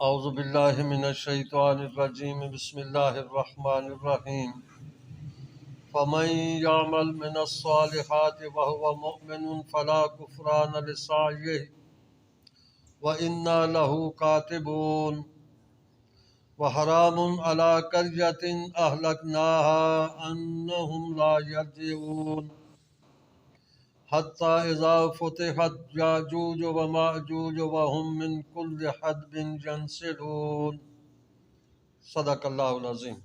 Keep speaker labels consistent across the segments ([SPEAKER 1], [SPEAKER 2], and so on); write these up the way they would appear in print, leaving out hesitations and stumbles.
[SPEAKER 1] اعوذ باللہ من الشیطان الرجیم بسم اللہ الرحمن الرحیم فمن یعمل من الصالحات وهو مؤمن فلا کفران لسعیہ وإنا له کاتبون وحرام علی قریۃ اہلکناها انہم لا یرجعون حتی اذا فتحت یاجوج وماجوج وهم من کل حدب ینسلون۔ صدق اللہ العظیم۔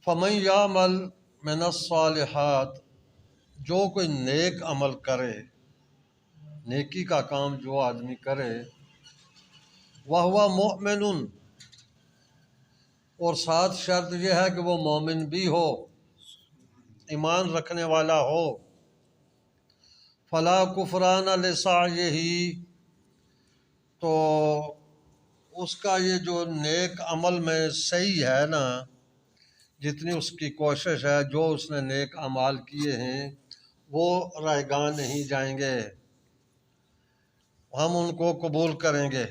[SPEAKER 1] فمن یعمل من الصالحات، جو کوئی نیک عمل کرے، نیکی کا کام جو آدمی کرے، وہو مؤمن، اور ساتھ شرط یہ ہے کہ وہ مومن بھی ہو، ایمان رکھنے والا ہو، فلا کفران لسعیہ، تو اس کا یہ جو نیک عمل میں صحیح ہے نا، جتنی اس کی کوشش ہے، جو اس نے نیک اعمال کیے ہیں وہ رائگاں نہیں جائیں گے، ہم ان کو قبول کریں گے۔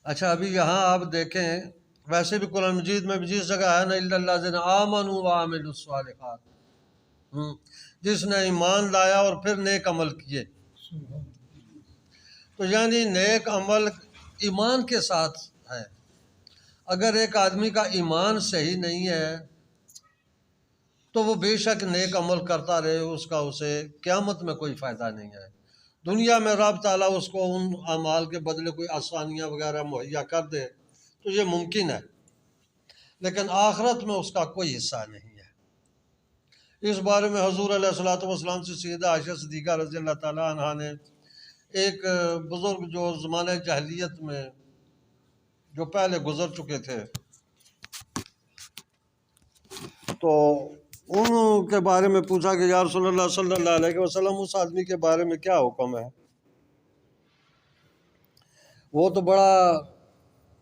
[SPEAKER 1] اچھا، ابھی یہاں آپ دیکھیں، ویسے بھی قرآن مجید میں بھی جس جگہ ہے نا الا الذین آمنوا وعملوا الصالحات، جس نے ایمان لایا اور پھر نیک عمل کیے، تو یعنی نیک عمل ایمان کے ساتھ ہے۔ اگر ایک آدمی کا ایمان صحیح نہیں ہے تو وہ بے شک نیک عمل کرتا رہے، اس کا اسے قیامت میں کوئی فائدہ نہیں ہے۔ دنیا میں رب تعالیٰ اس کو ان اعمال کے بدلے کوئی آسانیاں وغیرہ مہیا کر دے تو یہ ممکن ہے، لیکن آخرت میں اس کا کوئی حصہ نہیں ہے۔ اس بارے میں حضور علیہ الصلوۃ والسلام سے سیدہ عائشہ صدیقہ رضی اللہ تعالیٰ عنہا نے، ایک بزرگ جو زمانہ جاہلیت میں جو پہلے گزر چکے تھے، تو ان کے بارے میں پوچھا کہ یا رسول اللہ صلی اللہ علیہ وسلم، اس آدمی کے بارے میں کیا حکم ہے؟ وہ تو بڑا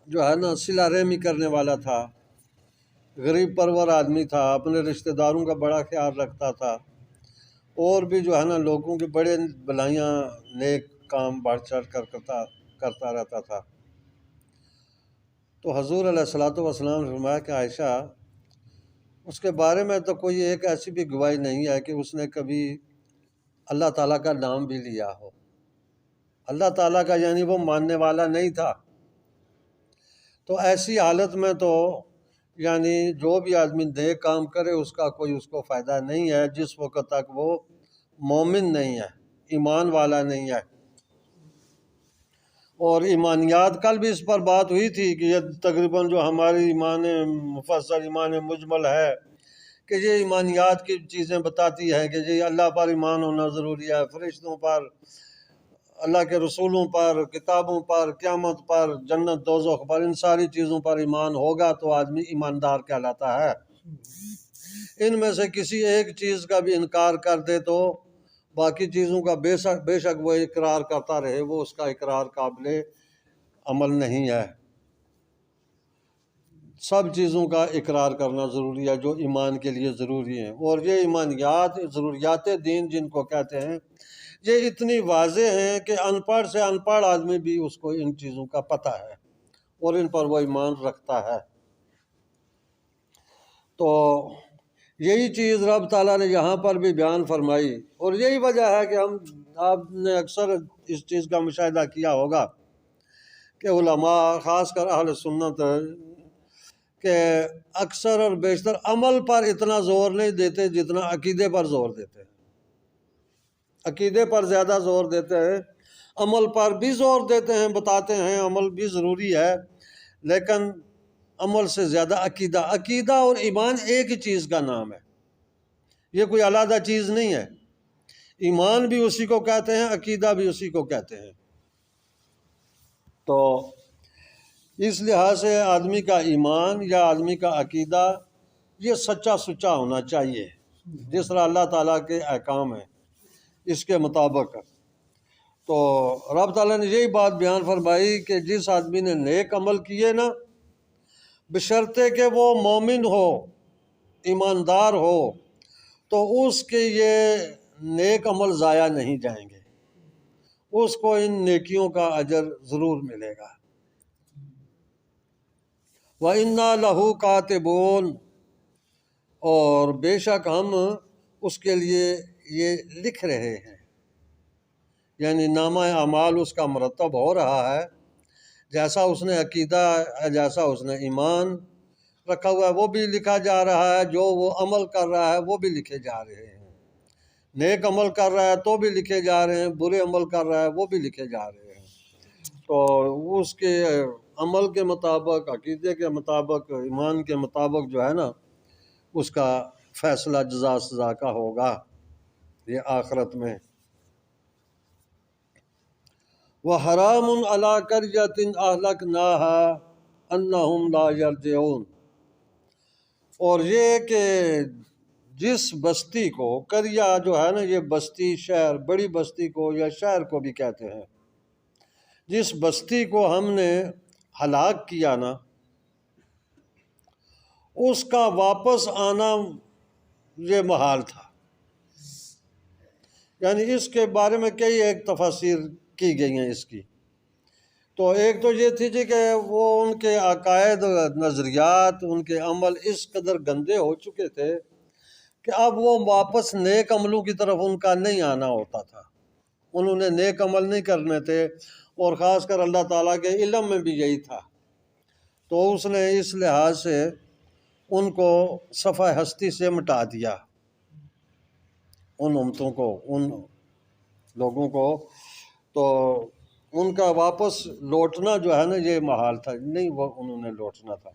[SPEAKER 1] جو ہے نا صلہ رحمی کرنے والا تھا، غریب پرور آدمی تھا، اپنے رشتہ داروں کا بڑا خیال رکھتا تھا، اور بھی جو ہے نا لوگوں کے بڑے بھلائیاں نیک کام بڑھ چڑھ کر کرتا رہتا تھا۔ تو حضور علیہ الصلوۃ والسلام نے فرمایا کہ عائشہ، اس کے بارے میں تو کوئی ایک ایسی بھی گواہی نہیں ہے کہ اس نے کبھی اللہ تعالیٰ کا نام بھی لیا ہو۔ اللہ تعالیٰ کا یعنی وہ ماننے والا نہیں تھا۔ تو ایسی حالت میں تو یعنی جو بھی آدمی نیک کام کرے اس کا کوئی اس کو فائدہ نہیں ہے جس وقت تک وہ مومن نہیں ہے، ایمان والا نہیں ہے۔ اور ایمانیات، کل بھی اس پر بات ہوئی تھی کہ یہ تقریباً جو ہماری ایمان مفصل، ایمان مجمل ہے، کہ یہ ایمانیات کی چیزیں بتاتی ہے کہ یہ اللہ پر ایمان ہونا ضروری ہے، فرشتوں پر، اللہ کے رسولوں پر، کتابوں پر، قیامت پر، جنت دوزخ پر، ان ساری چیزوں پر ایمان ہوگا تو آدمی ایماندار کہلاتا ہے۔ ان میں سے کسی ایک چیز کا بھی انکار کر دے تو باقی چیزوں کا بے شک وہ اقرار کرتا رہے، وہ اس کا اقرار قابل عمل نہیں ہے۔ سب چیزوں کا اقرار کرنا ضروری ہے جو ایمان کے لیے ضروری ہیں، اور یہ ایمانیات، ضروریات دین جن کو کہتے ہیں، یہ اتنی واضح ہیں کہ ان پڑھ سے ان پڑھ آدمی بھی اس کو ان چیزوں کا پتہ ہے اور ان پر وہ ایمان رکھتا ہے۔ تو یہی چیز رب تعالیٰ نے یہاں پر بھی بیان فرمائی، اور یہی وجہ ہے کہ آپ نے اکثر اس چیز کا مشاہدہ کیا ہوگا کہ علماء، خاص کر اہل سنت، کہ اکثر اور بیشتر عمل پر اتنا زور نہیں دیتے جتنا عقیدے پر زور دیتے ہیں۔ عقیدے پر زیادہ زور دیتے ہیں، عمل پر بھی زور دیتے ہیں، بتاتے ہیں عمل بھی ضروری ہے، لیکن عمل سے زیادہ عقیدہ اور ایمان ایک ہی چیز کا نام ہے، یہ کوئی علیحدہ چیز نہیں ہے۔ ایمان بھی اسی کو کہتے ہیں، عقیدہ بھی اسی کو کہتے ہیں۔ تو اس لحاظ سے آدمی کا ایمان یا آدمی کا عقیدہ یہ سچا سچا ہونا چاہیے، جس طرح اللہ تعالیٰ کے احکام ہیں اس کے مطابق۔ تو رب تعالیٰ نے یہی بات بیان فرمائی کہ جس آدمی نے نیک عمل کیے نا، بشرطے کہ وہ مومن ہو، ایماندار ہو، تو اس کے یہ نیک عمل ضائع نہیں جائیں گے، اس کو ان نیکیوں کا اجر ضرور ملے گا۔ وَإِنَّا لَهُ كَاتِبُونَ، اور بے شک ہم اس کے لیے یہ لکھ رہے ہیں، یعنی نامہ اعمال اس کا مرتب ہو رہا ہے، جیسا اس نے عقیدہ، جیسا اس نے ایمان رکھا ہوا ہے وہ بھی لکھا جا رہا ہے، جو وہ عمل کر رہا ہے وہ بھی لکھے جا رہے ہیں، نیک عمل کر رہا ہے تو بھی لکھے جا رہے ہیں، برے عمل کر رہا ہے وہ بھی لکھے جا رہے ہیں۔ تو اس کے عمل کے مطابق، عقیدے کے مطابق، ایمان کے مطابق جو ہے نا، اس کا فیصلہ جزا سزا کا ہوگا یہ آخرت میں۔ وَحَرَامٌ عَلَىٰ قَرْيَةٍ أَهْلَكْنَاهَا أَنَّهُمْ لَا يَرْجِعُونَ، اور یہ کہ جس بستی کو، قریہ جو ہے نا یہ بستی، شہر، بڑی بستی کو یا شہر کو بھی کہتے ہیں، جس بستی کو ہم نے ہلاک کیا نا، اس کا واپس آنا یہ محال تھا۔ یعنی اس کے بارے میں کئی ایک تفاسیر کی گئی ہیں اس کی۔ تو ایک تو یہ تھی جی کہ وہ ان کے عقائد، نظریات، ان کے عمل اس قدر گندے ہو چکے تھے کہ اب وہ واپس نیک عملوں کی طرف ان کا نہیں آنا ہوتا تھا، انہوں نے نیک عمل نہیں کرنے تھے، اور خاص کر اللہ تعالیٰ کے علم میں بھی یہی تھا۔ تو اس نے اس لحاظ سے ان کو صفحہ ہستی سے مٹا دیا، ان امتوں کو، ان لوگوں کو۔ تو ان کا واپس لوٹنا جو ہے نا یہ محال تھا، نہیں وہ انہوں نے لوٹنا تھا،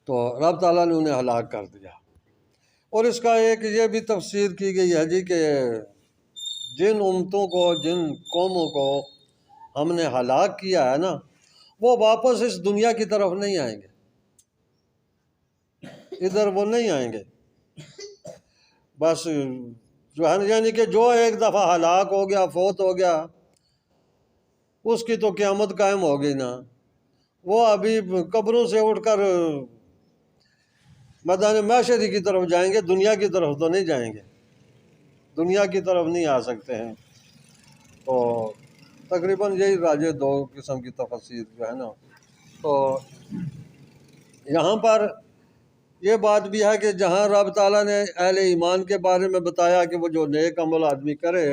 [SPEAKER 1] تو رب تعالیٰ نے انہیں ہلاک کر دیا۔ اور اس کا ایک یہ بھی تفسیر کی گئی ہے جی کہ جن امتوں کو، جن قوموں کو ہم نے ہلاک کیا ہے نا، وہ واپس اس دنیا کی طرف نہیں آئیں گے، ادھر وہ نہیں آئیں گے۔ بس جو ہے نا، یعنی کہ جو ایک دفعہ ہلاک ہو گیا، فوت ہو گیا، اس کی تو قیامت قائم ہو گئی نا، وہ ابھی قبروں سے اٹھ کر میدان معاشری کی طرف جائیں گے، دنیا کی طرف تو نہیں جائیں گے، دنیا کی طرف نہیں آ سکتے ہیں۔ تو تقریباً یہی راجے دو قسم کی تفسیر جو ہے نا۔ تو یہاں پر یہ بات بھی ہے کہ جہاں رب تعالیٰ نے اہل ایمان کے بارے میں بتایا کہ وہ جو نیک عمل آدمی کرے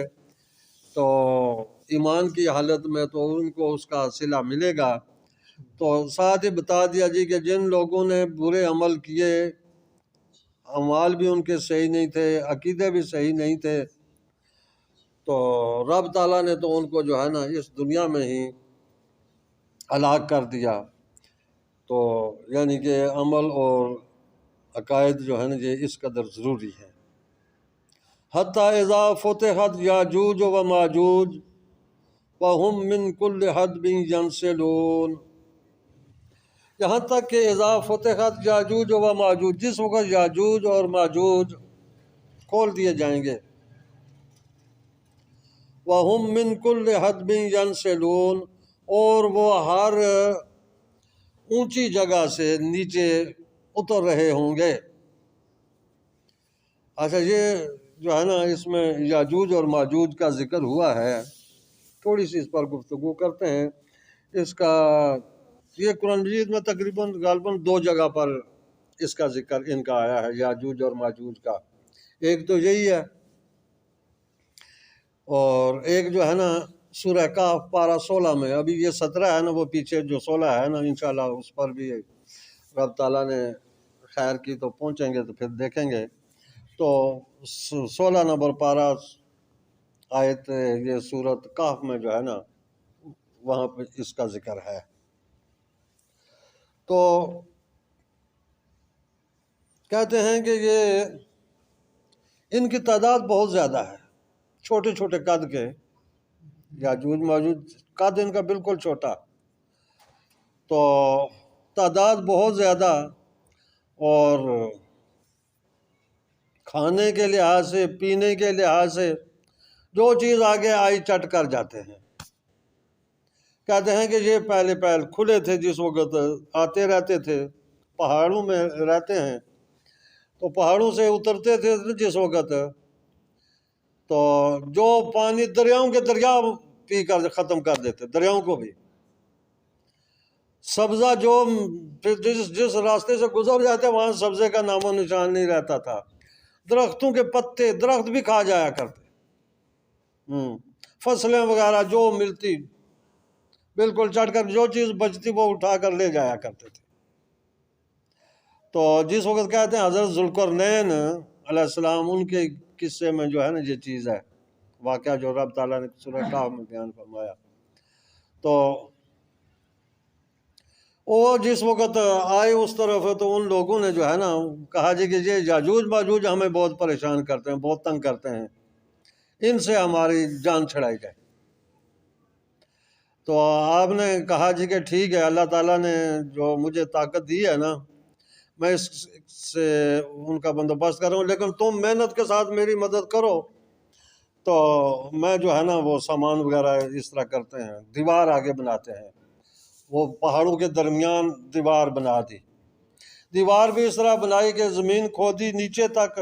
[SPEAKER 1] تو ایمان کی حالت میں تو ان کو اس کا صلہ ملے گا، تو ساتھ ہی بتا دیا جی کہ جن لوگوں نے برے عمل کیے، اعمال بھی ان کے صحیح نہیں تھے، عقیدے بھی صحیح نہیں تھے، تو رب تعالیٰ نے تو ان کو جو ہے نا اس دنیا میں ہی ہلاک کر دیا۔ تو یعنی کہ عمل اور عقائد جو ہے نا یہ اس قدر ضروری ہے۔ حتیٰ اذا فتحت یاجوج و ماجوج وہم من کل حدب ینسلون، یہاں تک کہ اذا فتحت یاجوج و ماجوج، جس وقت یاجوج اور ماجوج کھول دیے جائیں گے، وہم من کل حدب ینسلون، اور وہ ہر اونچی جگہ سے نیچے اتر رہے ہوں گے۔ اچھا، یہ جو ہے نا اس میں یاجوج اور ماجوج کا ذکر ہوا ہے، تھوڑی سی اس پر گفتگو کرتے ہیں۔ اس کا یہ قرآن مجید میں تقریباً غالباً 2 جگہ پر اس کا ذکر ان کا آیا ہے، یاجوج اور ماجوج کا۔ ایک تو یہی ہے، اور ایک جو ہے نا سورہ کہف پارہ 16 میں، ابھی یہ 17 ہے نا، وہ پیچھے جو 16 ہے نا انشاءاللہ اس پر بھی رب تعالیٰ نے خیر کی تو پہنچیں گے تو پھر دیکھیں گے۔ تو 16 نمبر پارہ آیت یہ سورۃ کہف میں جو ہے نا وہاں پہ اس کا ذکر ہے۔ تو کہتے ہیں کہ یہ ان کی تعداد بہت زیادہ ہے، چھوٹے چھوٹے قد کے، یاجوج ماجوج قد ان کا بالکل چھوٹا، تو تعداد بہت زیادہ، اور کھانے کے لحاظ سے، پینے کے لحاظ سے جو چیز آگے آئی چٹ کر جاتے ہیں۔ کہتے ہیں کہ یہ پہلے کھلے تھے، جس وقت آتے رہتے تھے، پہاڑوں میں رہتے ہیں، تو پہاڑوں سے اترتے تھے جس وقت تو جو پانی دریاؤں کے دریا پی کر ختم کر دیتے، دریاؤں کو بھی. سبزہ جو جس راستے سے گزر جاتے وہاں سبزے کا نام و نشان نہیں رہتا تھا. درختوں کے پتے درخت بھی کھا جایا کرتے. فصلیں وغیرہ جو ملتی بالکل چڑھ کر جو چیز بچتی وہ اٹھا کر لے جایا کرتے تھے. تو جس وقت کہتے ہیں حضرت ذوالقرنین علیہ السلام، ان کے قصے میں جو ہے نا یہ چیز ہے، واقعہ جو رب تعالیٰ نے سورہ کہف میں بیان فرمایا. تو وہ جس وقت آئے اس طرف تو ان لوگوں نے جو ہے نا کہا جی کہ یہ یاجوج ماجوج ہمیں بہت پریشان کرتے ہیں، بہت تنگ کرتے ہیں، ان سے ہماری جان چھڑائی جائے. تو آپ نے کہا جی کہ ٹھیک ہے، اللہ تعالیٰ نے جو مجھے طاقت دی ہے نا میں اس سے ان کا بندوبست کر رہا ہوں، لیکن تم محنت کے ساتھ میری مدد کرو. تو میں جو ہے نا وہ سامان وغیرہ اس طرح کرتے ہیں، دیوار آگے بناتے ہیں، وہ پہاڑوں کے درمیان دیوار بنا دی. دیوار بھی اس طرح بنائی کہ زمین کھودی نیچے تک،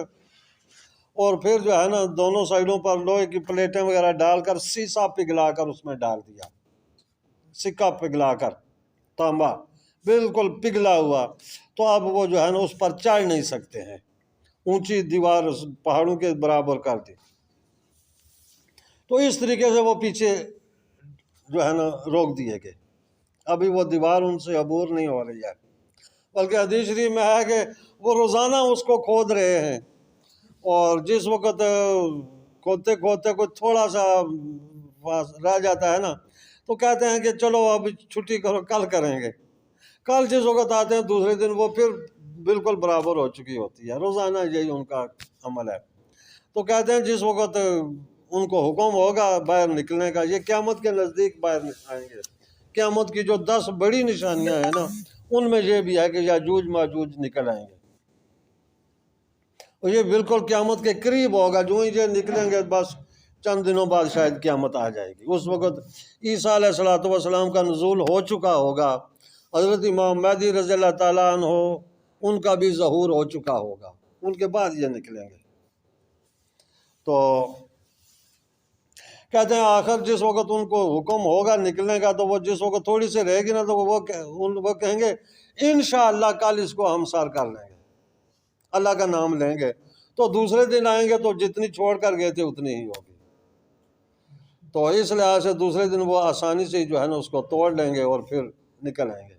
[SPEAKER 1] اور پھر جو ہے نا دونوں سائڈوں پر لوہے کی پلیٹیں وغیرہ ڈال کر سیسا پگھلا کر اس میں ڈال دیا، سکہ پگھلا کر، تانبا بالکل پگھلا ہوا. تو اب وہ جو ہے نا اس پر چڑھ نہیں سکتے ہیں، اونچی دیوار پہاڑوں کے برابر کر دی. تو اس طریقے سے وہ پیچھے جو ہے نا روک دیے گئے. ابھی وہ دیوار ان سے عبور نہیں ہو رہی ہے، بلکہ حدیث شریف میں ہے کہ وہ روزانہ اس کو کھود رہے ہیں، اور جس وقت کھودتے کھودتے کوئی تھوڑا سا رہ جاتا ہے نا تو کہتے ہیں کہ چلو اب چھٹی کرو، کل کریں گے. کل جس وقت آتے ہیں دوسرے دن وہ پھر بالکل برابر ہو چکی ہوتی ہے. روزانہ یہی ان کا عمل ہے. تو کہتے ہیں جس وقت ان کو حکم ہوگا باہر نکلنے کا، یہ قیامت کے نزدیک باہر آئیں گے. قیامت کی جو 10 بڑی نشانیاں ہیں نا ان میں یہ بھی ہے کہ یاجوج ماجوج نکل آئیں گے، اور یہ بالکل قیامت کے قریب ہوگا. جو ہی یہ نکلیں گے بس چند دنوں بعد شاید قیامت آ جائے گی. اس وقت عیسیٰ علیہ السلام کا نزول ہو چکا ہوگا، حضرت امام مہدی رضی اللہ تعالیٰ عنہ ان کا بھی ظہور ہو چکا ہوگا، ان کے بعد یہ نکلیں گے. تو کہتے ہیں آخر جس وقت ان کو حکم ہوگا نکلنے کا تو وہ جس وقت تھوڑی سی رہے گی نا تو وہ کہیں گے انشاءاللہ کل اس کو ہم سر کر لیں گے، اللہ کا نام لیں گے. تو دوسرے دن آئیں گے تو جتنی چھوڑ کر گئے تھے اتنی ہی ہوگی. تو اس لحاظ سے دوسرے دن وہ آسانی سے جو ہے نا اس کو توڑ لیں گے اور پھر نکل آئیں گے.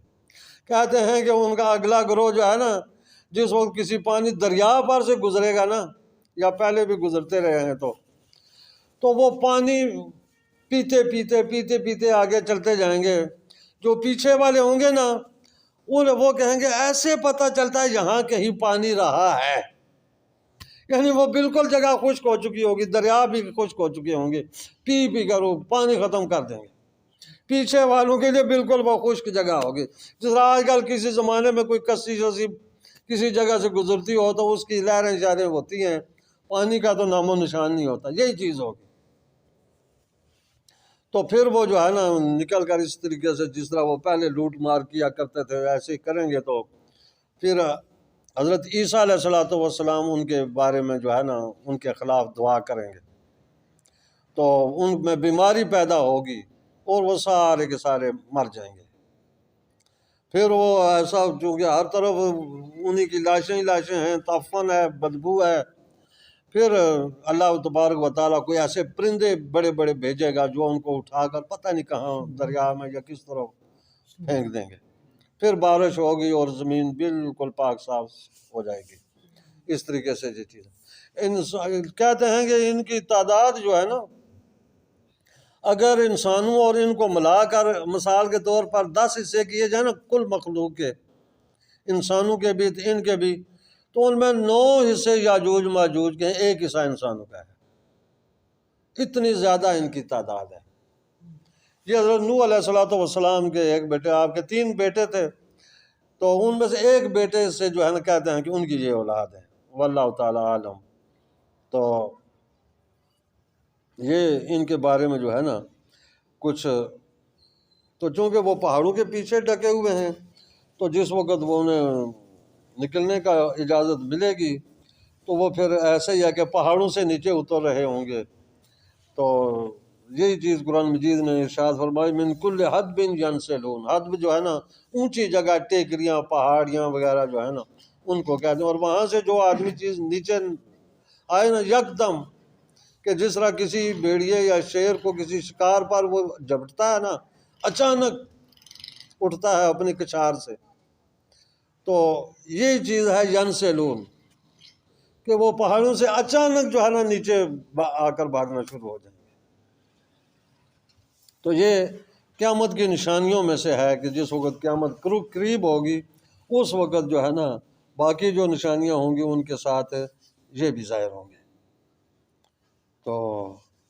[SPEAKER 1] کہتے ہیں کہ ان کا اگلا گروہ جو ہے نا جس وقت کسی پانی دریا پر سے گزرے گا نا، یا پہلے بھی گزرتے رہے ہیں تو وہ پانی پیتے پیتے پیتے پیتے آگے چلتے جائیں گے. جو پیچھے والے ہوں گے نا وہ کہیں گے ایسے پتہ چلتا ہے یہاں کہیں پانی رہا ہے. یعنی وہ بالکل جگہ خشک ہو چکی ہوگی، دریا بھی خشک ہو چکے ہوں گے، پی پی کر وہ پانی ختم کر دیں گے. پیچھے والوں کے لیے بالکل وہ خشک جگہ ہوگی. جس طرح آج کل کسی زمانے میں کوئی کسی کسی جگہ سے گزرتی ہو تو اس کی لہریں شہریں ہوتی ہیں، پانی کا تو نام و نشان نہیں ہوتا. یہی چیز ہوگی. تو پھر وہ جو ہے نا نکل کر اس طریقے سے جس طرح وہ پہلے لوٹ مار کیا کرتے تھے ایسے ہی کریں گے. تو پھر حضرت عیسیٰ علیہ السلام ان کے بارے میں جو ہے نا ان کے خلاف دعا کریں گے تو ان میں بیماری پیدا ہوگی اور وہ سارے کے سارے مر جائیں گے. پھر وہ ایسا چونکہ ہر طرف انہی کی لاشیں ہی لاشیں ہیں، تعفن ہے، بدبو ہے. پھر اللہ تبارک و تعالیٰ کوئی ایسے پرندے بڑے بڑے بھیجے گا جو ان کو اٹھا کر پتہ نہیں کہاں دریا میں یا کس طرف پھینک دیں گے. پھر بارش ہوگی اور زمین بالکل پاک صاف ہو جائے گی. اس طریقے سے یہ چیز کہتے ہیں کہ ان کی تعداد جو ہے نا اگر انسانوں اور ان کو ملا کر مثال کے طور پر 10 حصے کیے جائیں نا کل مخلوق کے، انسانوں کے بھی ان کے بھی، تو ان میں 9 حصے یاجوج ماجوج کے ہیں، 1 حصہ انسانوں کا ہے. اتنی زیادہ ان کی تعداد ہے. یہ حضرت نوح علیہ السلام کے ایک بیٹے، آپ کے 3 بیٹے تھے، تو ان میں سے ایک بیٹے سے جو ہے نا کہتے ہیں کہ ان کی یہ اولاد ہے. واللہ تعالی عالم. تو یہ ان کے بارے میں جو ہے نا کچھ، تو چونکہ وہ پہاڑوں کے پیچھے ڈھکے ہوئے ہیں تو جس وقت وہ انہیں نکلنے کا اجازت ملے گی تو وہ پھر ایسے ہی ہے کہ پہاڑوں سے نیچے اتر رہے ہوں گے تو یہی چیز قرآن مجید نے ارشاد فرمائی من کل حدب ینسلون، حدب جو ہے نا اونچی جگہ، ٹیکریاں پہاڑیاں وغیرہ جو ہے نا ان کو کہتے ہیں، اور وہاں سے جو آدمی چیز نیچے آئے نا یکدم، کہ جس طرح کسی بھیڑیے یا شیر کو کسی شکار پر وہ جھپٹتا ہے نا، اچانک اٹھتا ہے اپنی کچھار سے، تو یہی چیز ہے ینسلون، کہ وہ پہاڑوں سے اچانک جو ہے نا نیچے آ کر بھاگنا شروع ہو جائیں گے۔ تو یہ قیامت کی نشانیوں میں سے ہے کہ جس وقت قیامت قریب ہوگی اس وقت جو ہے نا باقی جو نشانیاں ہوں گی ان کے ساتھ یہ بھی ظاہر ہوں گے۔ تو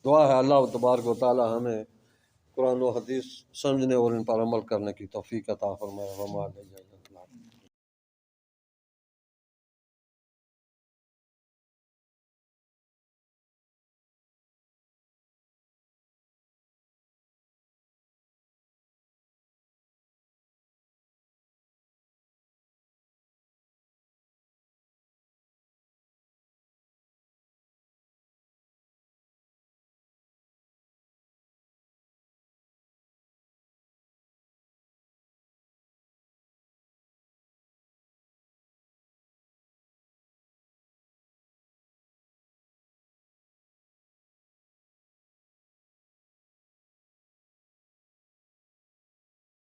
[SPEAKER 1] دعا ہے اللہ تبارک و تعالی ہمیں قرآن و حدیث سمجھنے اور ان پر عمل کرنے کی توفیق عطا فرمائے۔